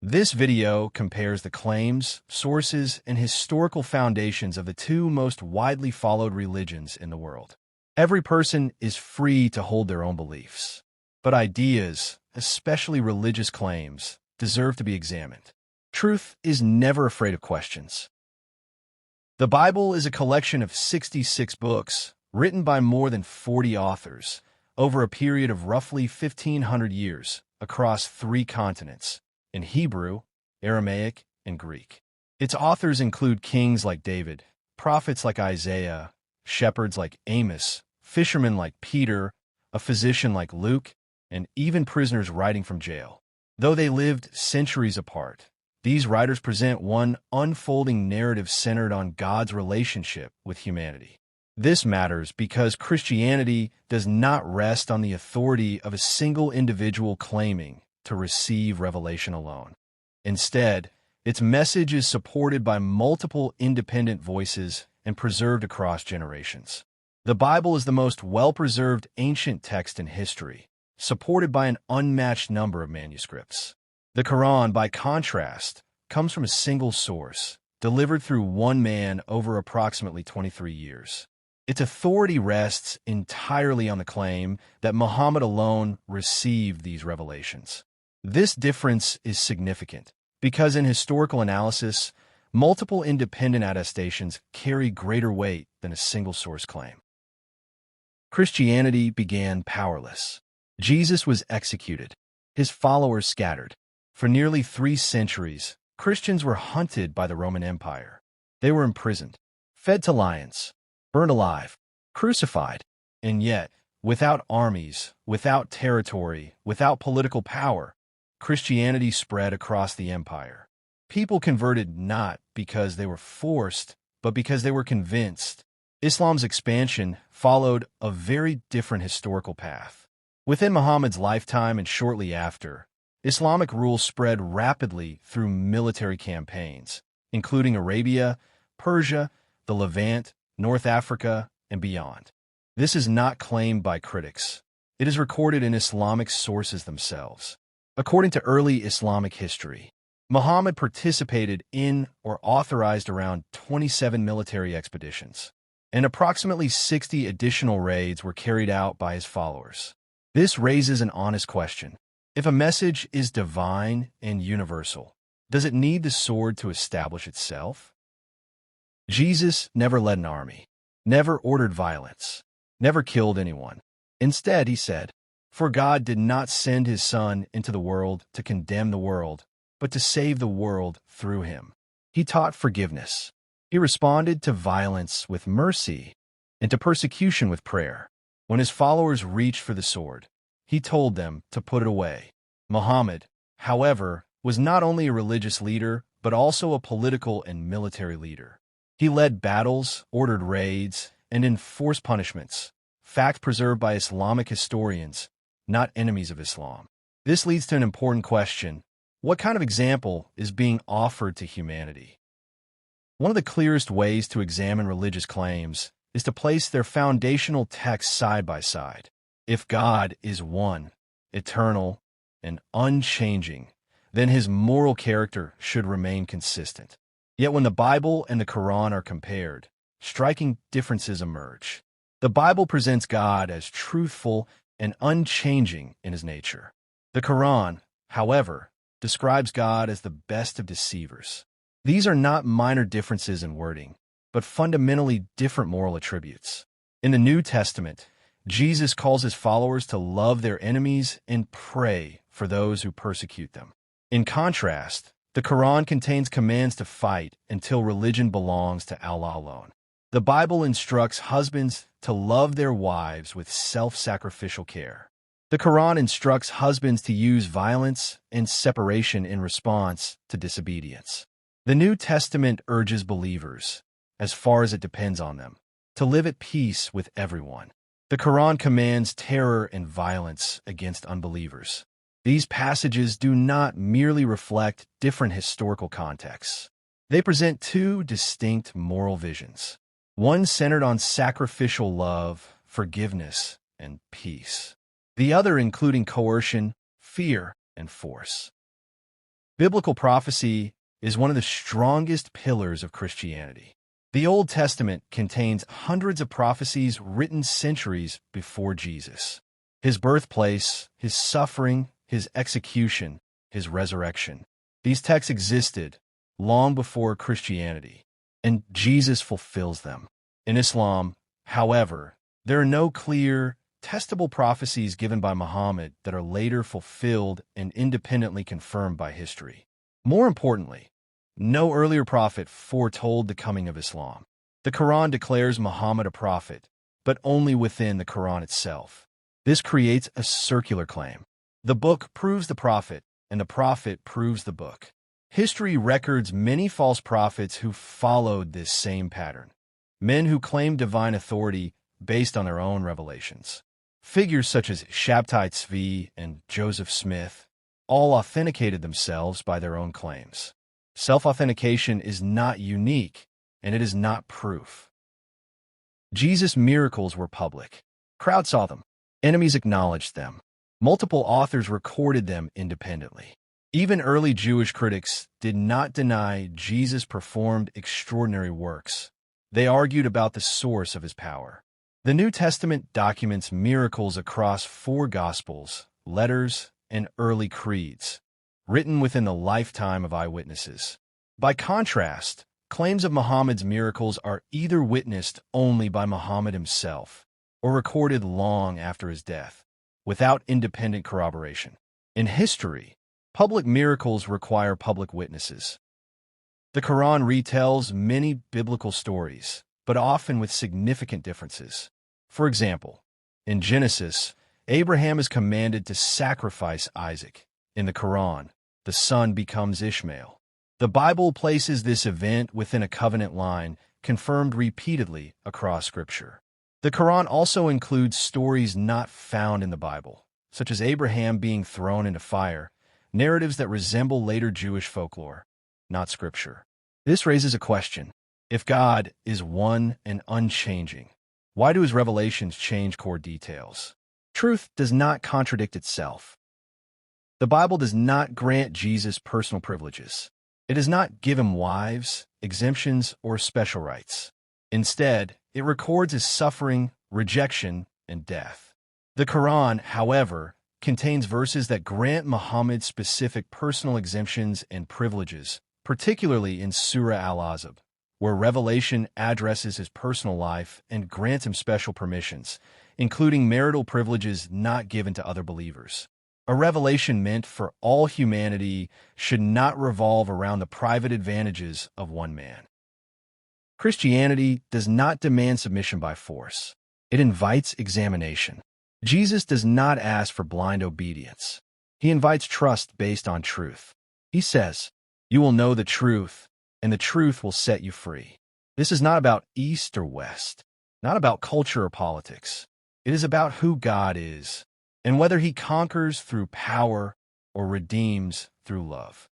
This video compares the claims, sources, and historical foundations of the two most widely followed religions in the world. Every person is free to hold their own beliefs, but ideas, especially religious claims, deserve to be examined. Truth is never afraid of questions. The Bible is a collection of 66 books, written by more than 40 authors, over a period of roughly 1,500 years, across 3 continents, in Hebrew, Aramaic, and Greek. Its authors include kings like David, prophets like Isaiah, shepherds like Amos, fishermen like Peter, a physician like Luke, and even prisoners writing from jail. Though they lived centuries apart, these writers present one unfolding narrative centered on God's relationship with humanity. This matters because Christianity does not rest on the authority of a single individual claiming to receive revelation alone. Instead, its message is supported by multiple independent voices and preserved across generations. The Bible is the most well-preserved ancient text in history, supported by an unmatched number of manuscripts. The Quran, by contrast, comes from a single source, delivered through one man over approximately 23 years. Its authority rests entirely on the claim that Muhammad alone received these revelations. This difference is significant because in historical analysis, multiple independent attestations carry greater weight than a single source claim. Christianity began powerless. Jesus was executed, his followers scattered. For nearly 3 centuries, Christians were hunted by the Roman Empire. They were imprisoned, fed to lions, burned alive, crucified, and yet, without armies, without territory, without political power, Christianity spread across the empire. People converted not because they were forced, but because they were convinced. Islam's expansion followed a very different historical path. Within Muhammad's lifetime and shortly after, Islamic rule spread rapidly through military campaigns, including Arabia, Persia, the Levant, North Africa, and beyond. This is not claimed by critics. It is recorded in Islamic sources themselves. According to early Islamic history, Muhammad participated in or authorized around 27 military expeditions, and approximately 60 additional raids were carried out by his followers. This raises an honest question. If a message is divine and universal, does it need the sword to establish itself? Jesus never led an army, never ordered violence, never killed anyone. Instead, he said, "For God did not send his Son into the world to condemn the world, but to save the world through him." He taught forgiveness. He responded to violence with mercy and to persecution with prayer. When his followers reached for the sword, he told them to put it away. Muhammad, however, was not only a religious leader, but also a political and military leader. He led battles, ordered raids, and enforced punishments, facts preserved by Islamic historians, not enemies of Islam. This leads to an important question. What kind of example is being offered to humanity? One of the clearest ways to examine religious claims is to place their foundational texts side by side. If God is one, eternal, and unchanging, then his moral character should remain consistent. Yet when the Bible and the Quran are compared, striking differences emerge. The Bible presents God as truthful and unchanging in his nature. The Quran, however, describes God as the best of deceivers. These are not minor differences in wording, but fundamentally different moral attributes. In the New Testament, Jesus calls his followers to love their enemies and pray for those who persecute them. In contrast, the Quran contains commands to fight until religion belongs to Allah alone. The Bible instructs husbands to love their wives with self-sacrificial care. The Quran instructs husbands to use violence and separation in response to disobedience. The New Testament urges believers, as far as it depends on them, to live at peace with everyone. The Quran commands terror and violence against unbelievers. These passages do not merely reflect different historical contexts. They present 2 distinct moral visions, one centered on sacrificial love, forgiveness, and peace, the other including coercion, fear, and force. Biblical prophecy is one of the strongest pillars of Christianity. The Old Testament contains hundreds of prophecies written centuries before Jesus. His birthplace, his suffering, his execution, his resurrection. These texts existed long before Christianity, and Jesus fulfills them. In Islam, however, there are no clear, testable prophecies given by Muhammad that are later fulfilled and independently confirmed by history. More importantly, no earlier prophet foretold the coming of Islam. The Quran declares Muhammad a prophet, but only within the Quran itself. This creates a circular claim. The book proves the prophet, and the prophet proves the book. History records many false prophets who followed this same pattern. Men who claimed divine authority based on their own revelations. Figures such as Shabtai Tzvi and Joseph Smith all authenticated themselves by their own claims. Self-authentication is not unique, and it is not proof. Jesus' miracles were public. Crowds saw them. Enemies acknowledged them. Multiple authors recorded them independently. Even early Jewish critics did not deny Jesus performed extraordinary works. They argued about the source of his power. The New Testament documents miracles across 4 Gospels, letters, and early creeds, written within the lifetime of eyewitnesses. By contrast, claims of Muhammad's miracles are either witnessed only by Muhammad himself or recorded long after his death, without independent corroboration. In history, public miracles require public witnesses. The Quran retells many biblical stories, but often with significant differences. For example, in Genesis, Abraham is commanded to sacrifice Isaac. In the Quran, the son becomes Ishmael. The Bible places this event within a covenant line, confirmed repeatedly across Scripture. The Quran also includes stories not found in the Bible, such as Abraham being thrown into fire, narratives that resemble later Jewish folklore, not Scripture. This raises a question. If God is one and unchanging, why do his revelations change core details? Truth does not contradict itself. The Bible does not grant Jesus personal privileges. It does not give him wives, exemptions, or special rights. Instead, it records his suffering, rejection, and death. The Quran, however, contains verses that grant Muhammad specific personal exemptions and privileges, particularly in Surah Al-Ahzab, where revelation addresses his personal life and grants him special permissions, including marital privileges not given to other believers. A revelation meant for all humanity should not revolve around the private advantages of one man. Christianity does not demand submission by force. It invites examination. Jesus does not ask for blind obedience. He invites trust based on truth. He says, "You will know the truth, and the truth will set you free." This is not about East or West, not about culture or politics. It is about who God is, and whether he conquers through power or redeems through love.